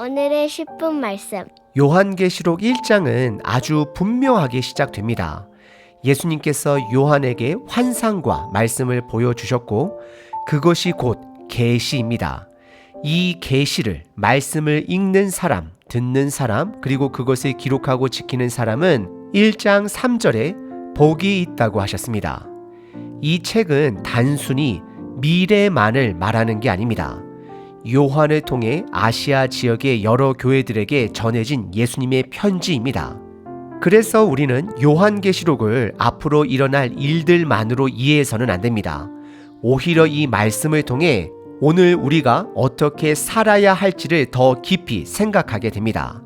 오늘의 10분 말씀. 요한계시록 1장은 아주 분명하게 시작됩니다. 예수님께서 요한에게 환상과 말씀을 보여주셨고 그것이 곧 계시입니다. 이 계시를 말씀을 읽는 사람, 듣는 사람, 그리고 그것을 기록하고 지키는 사람은 1장 3절에 복이 있다고 하셨습니다. 이 책은 단순히 미래만을 말하는 게 아닙니다. 요한을 통해 아시아 지역의 여러 교회들에게 전해진 예수님의 편지입니다. 그래서 우리는 요한계시록을 앞으로 일어날 일들만으로 이해해서는 안 됩니다. 오히려 이 말씀을 통해 오늘 우리가 어떻게 살아야 할지를 더 깊이 생각하게 됩니다.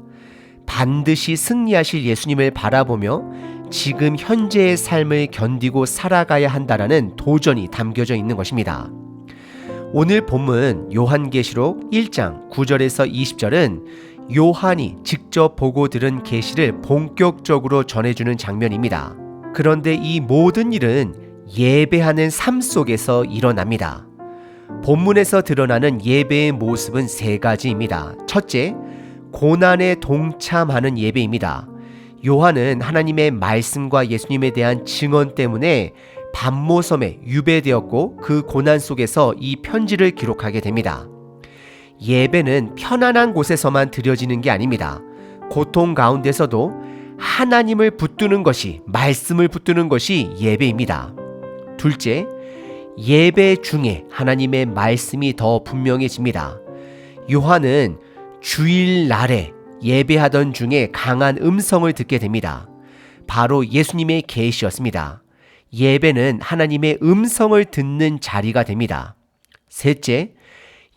반드시 승리하실 예수님을 바라보며 지금 현재의 삶을 견디고 살아가야 한다라는 도전이 담겨져 있는 것입니다. 오늘 본문 요한계시록 1장 9절에서 20절은 요한이 직접 보고 들은 계시를 본격적으로 전해주는 장면입니다. 그런데 이 모든 일은 예배하는 삶 속에서 일어납니다. 본문에서 드러나는 예배의 모습은 세 가지입니다. 첫째, 고난에 동참하는 예배입니다. 요한은 하나님의 말씀과 예수님에 대한 증언 때문에 반모섬에 유배되었고 그 고난 속에서 이 편지를 기록하게 됩니다. 예배는 편안한 곳에서만 드려지는 게 아닙니다. 고통 가운데서도 하나님을 붙드는 것이, 말씀을 붙드는 것이 예배입니다. 둘째, 예배 중에 하나님의 말씀이 더 분명해집니다. 요한은 주일날에 예배하던 중에 강한 음성을 듣게 됩니다. 바로 예수님의 계시였습니다. 예배는 하나님의 음성을 듣는 자리가 됩니다. 셋째,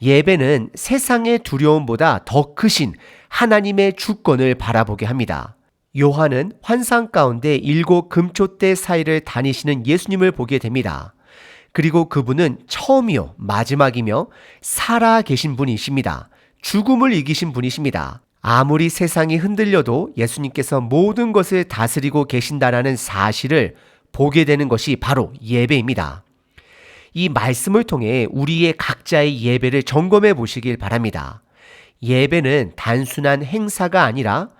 예배는 세상의 두려움보다 더 크신 하나님의 주권을 바라보게 합니다. 요한은 환상 가운데 7 금초대 사이를 다니시는 예수님을 보게 됩니다. 그리고 그분은 처음이요 마지막이며 살아 계신 분이십니다. 죽음을 이기신 분이십니다. 아무리 세상이 흔들려도 예수님께서 모든 것을 다스리고 계신다라는 사실을 보게 되는 것이 바로 예배입니다. 이 말씀을 통해 우리의 각자의 예배를 점검해 보시길 바랍니다. 예배는 단순한 행사가 아니라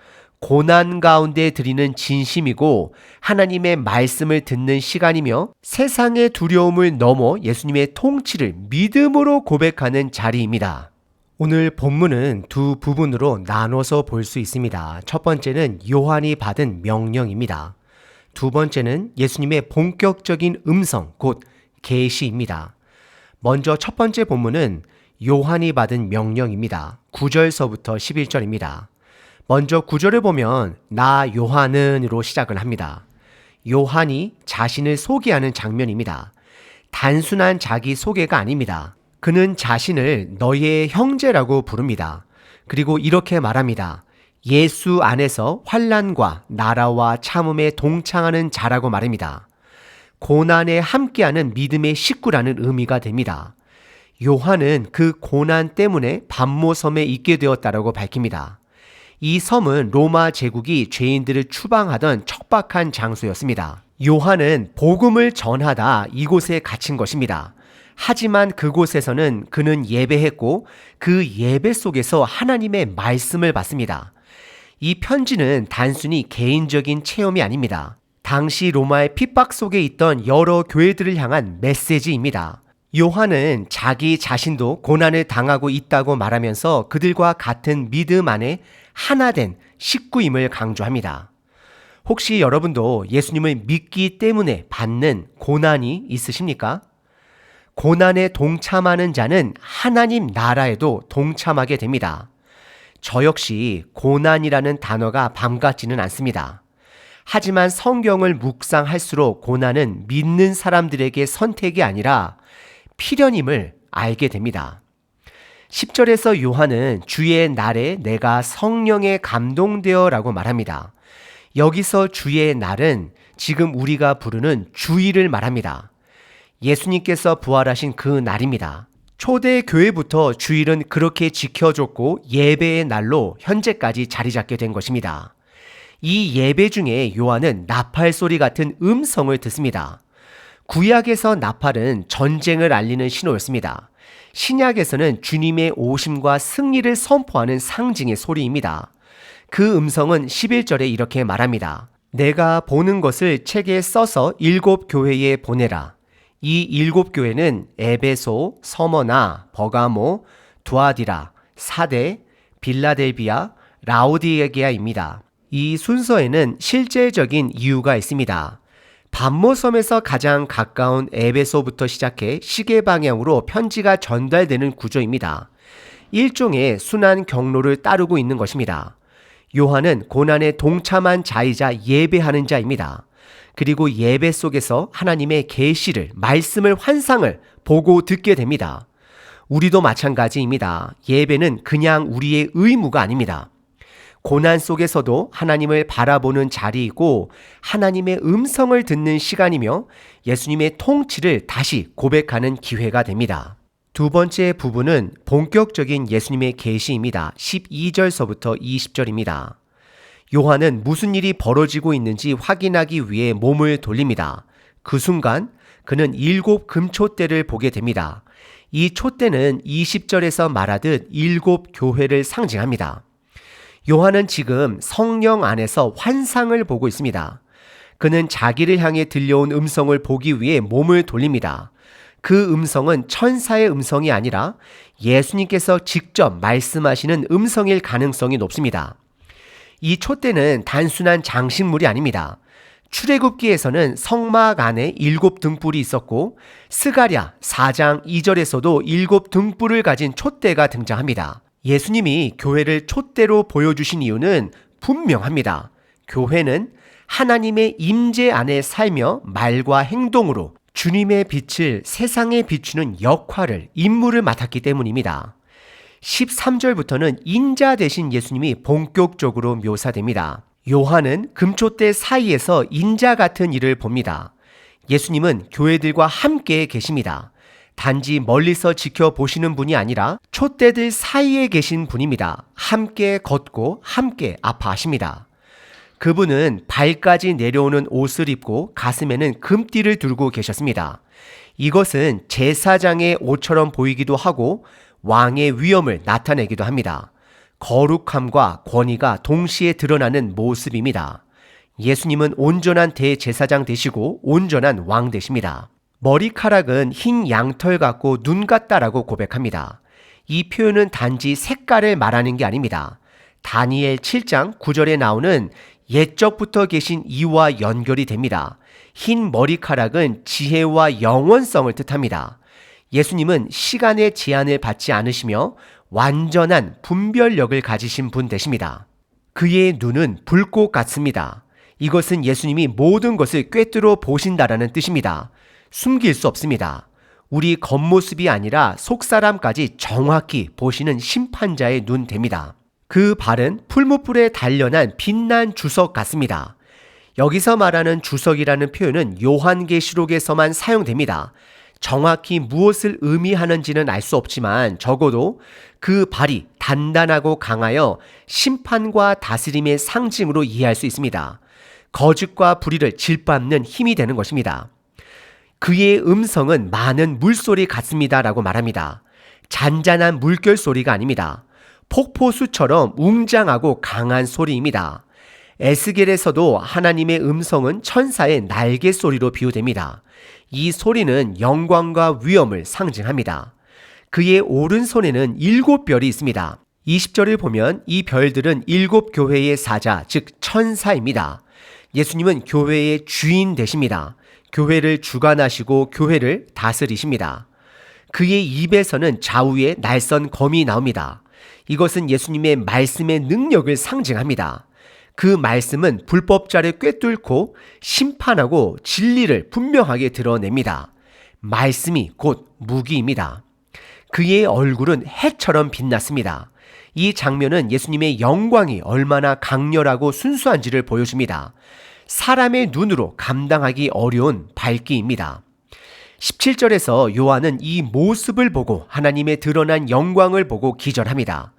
고난 가운데 드리는 진심이고 하나님의 말씀을 듣는 시간이며 세상의 두려움을 넘어 예수님의 통치를 믿음으로 고백하는 자리입니다. 오늘 본문은 두 부분으로 나눠서 볼 수 있습니다. 첫 번째는 요한이 받은 명령입니다. 두 번째는 예수님의 본격적인 음성, 곧 계시입니다. 먼저 첫 번째 본문은 요한이 받은 명령입니다. 9절서부터 11절입니다. 먼저 9절을 보면 나 요한은으로 시작을 합니다. 요한이 자신을 소개하는 장면입니다. 단순한 자기 소개가 아닙니다. 그는 자신을 너의 형제라고 부릅니다. 그리고 이렇게 말합니다. 예수 안에서 환난과 나라와 참음에 동창하는 자라고 말합니다. 고난에 함께하는 믿음의 식구라는 의미가 됩니다. 요한은 그 고난 때문에 반모섬에 있게 되었다라고 밝힙니다. 이 섬은 로마 제국이 죄인들을 추방하던 척박한 장소였습니다. 요한은 복음을 전하다 이곳에 갇힌 것입니다. 하지만 그곳에서는 그는 예배했고 그 예배 속에서 하나님의 말씀을 받습니다. 이 편지는 단순히 개인적인 체험이 아닙니다. 당시 로마의 핍박 속에 있던 여러 교회들을 향한 메시지입니다. 요한은 자기 자신도 고난을 당하고 있다고 말하면서 그들과 같은 믿음 안에 하나 된 식구임을 강조합니다. 혹시 여러분도 예수님을 믿기 때문에 받는 고난이 있으십니까? 고난에 동참하는 자는 하나님 나라에도 동참하게 됩니다. 저 역시 고난이라는 단어가 반갑지는 않습니다. 하지만 성경을 묵상할수록 고난은 믿는 사람들에게 선택이 아니라 필연임을 알게 됩니다. 10절에서 요한은 주의 날에 내가 성령에 감동되어 라고 말합니다. 여기서 주의 날은 지금 우리가 부르는 주일을 말합니다. 예수님께서 부활하신 그 날입니다. 초대 교회부터 주일은 그렇게 지켜줬고 예배의 날로 현재까지 자리 잡게 된 것입니다. 이 예배 중에 요한은 나팔 소리 같은 음성을 듣습니다. 구약에서 나팔은 전쟁을 알리는 신호였습니다. 신약에서는 주님의 오심과 승리를 선포하는 상징의 소리입니다. 그 음성은 11절에 이렇게 말합니다. 내가 보는 것을 책에 써서 7 교회에 보내라. 이 7 교회는 에베소, 서머나, 버가모, 두아디라, 사데, 빌라델비아, 라오디게아입니다. 이 순서에는 실제적인 이유가 있습니다. 반모섬에서 가장 가까운 에베소부터 시작해 시계 방향으로 편지가 전달되는 구조입니다. 일종의 순환 경로를 따르고 있는 것입니다. 요한은 고난에 동참한 자이자 예배하는 자입니다. 그리고 예배 속에서 하나님의 계시를, 말씀을, 환상을 보고 듣게 됩니다. 우리도 마찬가지입니다. 예배는 그냥 우리의 의무가 아닙니다. 고난 속에서도 하나님을 바라보는 자리이고 하나님의 음성을 듣는 시간이며 예수님의 통치를 다시 고백하는 기회가 됩니다. 두 번째 부분은 본격적인 예수님의 계시입니다. 12절서부터 20절입니다. 요한은 무슨 일이 벌어지고 있는지 확인하기 위해 몸을 돌립니다. 그 순간 그는 7 금촛대를 보게 됩니다. 이 촛대는 20절에서 말하듯 7 교회를 상징합니다. 요한은 지금 성령 안에서 환상을 보고 있습니다. 그는 자기를 향해 들려온 음성을 보기 위해 몸을 돌립니다. 그 음성은 천사의 음성이 아니라 예수님께서 직접 말씀하시는 음성일 가능성이 높습니다. 이 촛대는 단순한 장식물이 아닙니다. 출애굽기에서는 성막 안에 7 등불이 있었고 스가랴 4장 2절에서도 7 등불을 가진 촛대가 등장합니다. 예수님이 교회를 촛대로 보여주신 이유는 분명합니다. 교회는 하나님의 임재 안에 살며 말과 행동으로 주님의 빛을 세상에 비추는 역할을, 임무를 맡았기 때문입니다. 13절부터는 인자 되신 예수님이 본격적으로 묘사됩니다. 요한은 금촛대 사이에서 인자 같은 일을 봅니다. 예수님은 교회들과 함께 계십니다. 단지 멀리서 지켜보시는 분이 아니라 촛대들 사이에 계신 분입니다. 함께 걷고 함께 아파하십니다. 그분은 발까지 내려오는 옷을 입고 가슴에는 금띠를 두르고 계셨습니다. 이것은 제사장의 옷처럼 보이기도 하고 왕의 위엄을 나타내기도 합니다. 거룩함과 권위가 동시에 드러나는 모습입니다. 예수님은 온전한 대제사장 되시고 온전한 왕 되십니다. 머리카락은 흰 양털 같고 눈 같다라고 고백합니다. 이 표현은 단지 색깔을 말하는 게 아닙니다. 다니엘 7장 9절에 나오는 옛적부터 계신 이와 연결이 됩니다. 흰 머리카락은 지혜와 영원성을 뜻합니다. 예수님은 시간의 제한을 받지 않으시며 완전한 분별력을 가지신 분 되십니다. 그의 눈은 불꽃 같습니다. 이것은 예수님이 모든 것을 꿰뚫어 보신다라는 뜻입니다. 숨길 수 없습니다. 우리 겉모습이 아니라 속사람까지 정확히 보시는 심판자의 눈 됩니다. 그 발은 풀무불에 단련한 빛난 주석 같습니다. 여기서 말하는 주석이라는 표현은 요한계시록에서만 사용됩니다. 정확히 무엇을 의미하는지는 알 수 없지만 적어도 그 발이 단단하고 강하여 심판과 다스림의 상징으로 이해할 수 있습니다. 거짓과 불의를 질밟는 힘이 되는 것입니다. 그의 음성은 많은 물소리 같습니다라고 말합니다. 잔잔한 물결 소리가 아닙니다. 폭포수처럼 웅장하고 강한 소리입니다. 에스겔에서도 하나님의 음성은 천사의 날개 소리로 비유됩니다. 이 소리는 영광과 위엄을 상징합니다. 그의 오른손에는 7 별이 있습니다. 20절을 보면 이 별들은 7 교회의 사자, 즉 천사입니다. 예수님은 교회의 주인 되십니다. 교회를 주관하시고 교회를 다스리십니다. 그의 입에서는 좌우에 날선 검이 나옵니다. 이것은 예수님의 말씀의 능력을 상징합니다. 그 말씀은 불법자를 꿰뚫고 심판하고 진리를 분명하게 드러냅니다. 말씀이 곧 무기입니다. 그의 얼굴은 해처럼 빛났습니다. 이 장면은 예수님의 영광이 얼마나 강렬하고 순수한지를 보여줍니다. 사람의 눈으로 감당하기 어려운 밝기입니다. 17절에서 요한은 이 모습을 보고 하나님의 드러난 영광을 보고 기절합니다.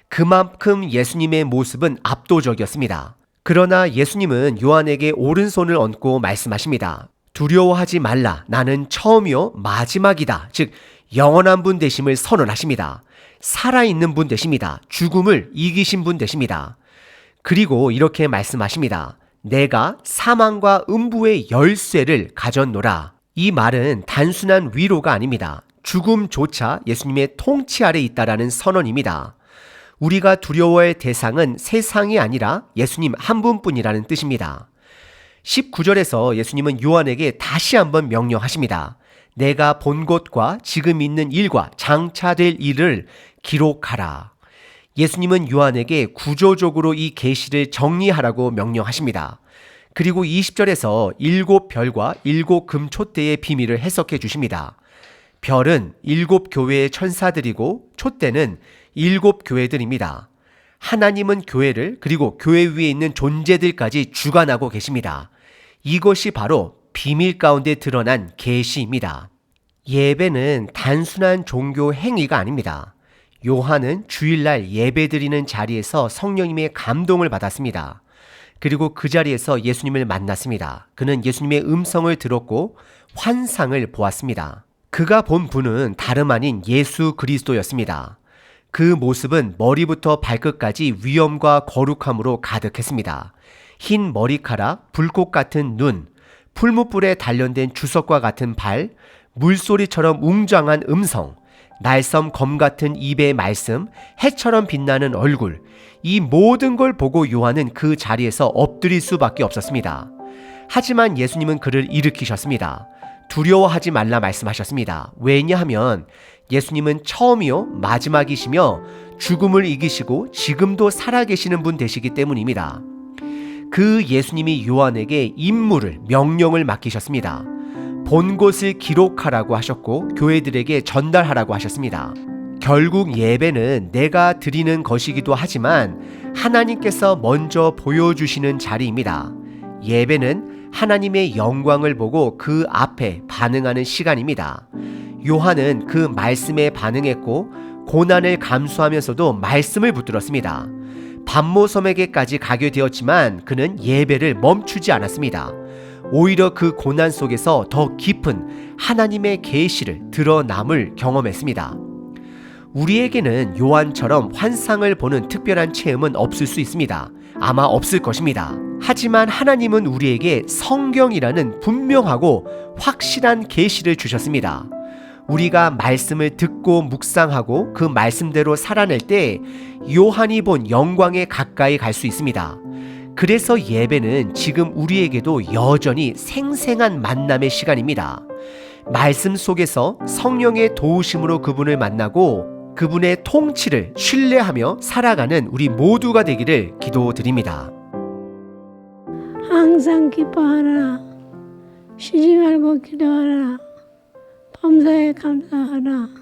그만큼 예수님의 모습은 압도적이었습니다. 그러나 예수님은 요한에게 오른손을 얹고 말씀하십니다. 두려워하지 말라. 나는 처음이요 마지막이다. 즉 영원한 분 되심을 선언하십니다. 살아있는 분 되십니다. 죽음을 이기신 분 되십니다. 그리고 이렇게 말씀하십니다. 내가 사망과 음부의 열쇠를 가졌노라. 이 말은 단순한 위로가 아닙니다. 죽음조차 예수님의 통치 아래 있다라는 선언입니다. 우리가 두려워할 대상은 세상이 아니라 예수님 한 분뿐이라는 뜻입니다. 19절에서 예수님은 요한에게 다시 한번 명령하십니다. 내가 본 것과 지금 있는 일과 장차될 일을 기록하라. 예수님은 요한에게 구조적으로 이 계시를 정리하라고 명령하십니다. 그리고 20절에서 7별과 7금촛대의 비밀을 해석해 주십니다. 별은 7교회의 천사들이고 촛대는 7교회들입니다. 하나님은 교회를 그리고 교회 위에 있는 존재들까지 주관하고 계십니다. 이것이 바로 비밀 가운데 드러난 계시입니다. 예배는 단순한 종교 행위가 아닙니다. 요한은 주일날 예배드리는 자리에서 성령님의 감동을 받았습니다. 그리고 그 자리에서 예수님을 만났습니다. 그는 예수님의 음성을 들었고 환상을 보았습니다. 그가 본 분은 다름 아닌 예수 그리스도였습니다. 그 모습은 머리부터 발끝까지 위엄과 거룩함으로 가득했습니다. 흰 머리카락, 불꽃 같은 눈, 풀무불에 단련된 주석과 같은 발, 물소리처럼 웅장한 음성, 날섬 검 같은 입의 말씀, 해처럼 빛나는 얼굴, 이 모든 걸 보고 요한은 그 자리에서 엎드릴 수밖에 없었습니다. 하지만 예수님은 그를 일으키셨습니다. 두려워하지 말라 말씀하셨습니다. 왜냐하면 예수님은 처음이요 마지막이시며 죽음을 이기시고 지금도 살아계시는 분 되시기 때문입니다. 그 예수님이 요한에게 임무를 명령을 맡기셨습니다. 본 것을 기록하라고 하셨고 교회들에게 전달하라고 하셨습니다. 결국 예배는 내가 드리는 것이기도 하지만 하나님께서 먼저 보여주시는 자리입니다. 예배는 하나님의 영광을 보고 그 앞에 반응하는 시간입니다. 요한은 그 말씀에 반응했고 고난을 감수하면서도 말씀을 붙들었습니다. 반모섬에게까지 가게 되었지만 그는 예배를 멈추지 않았습니다. 오히려 그 고난 속에서 더 깊은 하나님의 계시를 드러남을 경험했습니다. 우리에게는 요한처럼 환상을 보는 특별한 체험은 없을 수 있습니다. 아마 없을 것입니다. 하지만 하나님은 우리에게 성경이라는 분명하고 확실한 계시를 주셨습니다. 우리가 말씀을 듣고 묵상하고 그 말씀대로 살아낼 때 요한이 본 영광에 가까이 갈 수 있습니다. 그래서 예배는 지금 우리에게도 여전히 생생한 만남의 시간입니다. 말씀 속에서 성령의 도우심으로 그분을 만나고 그분의 통치를 신뢰하며 살아가는 우리 모두가 되기를 기도드립니다. 항상 기뻐하라. 쉬지 말고 기도하라. 범사에 감사하라.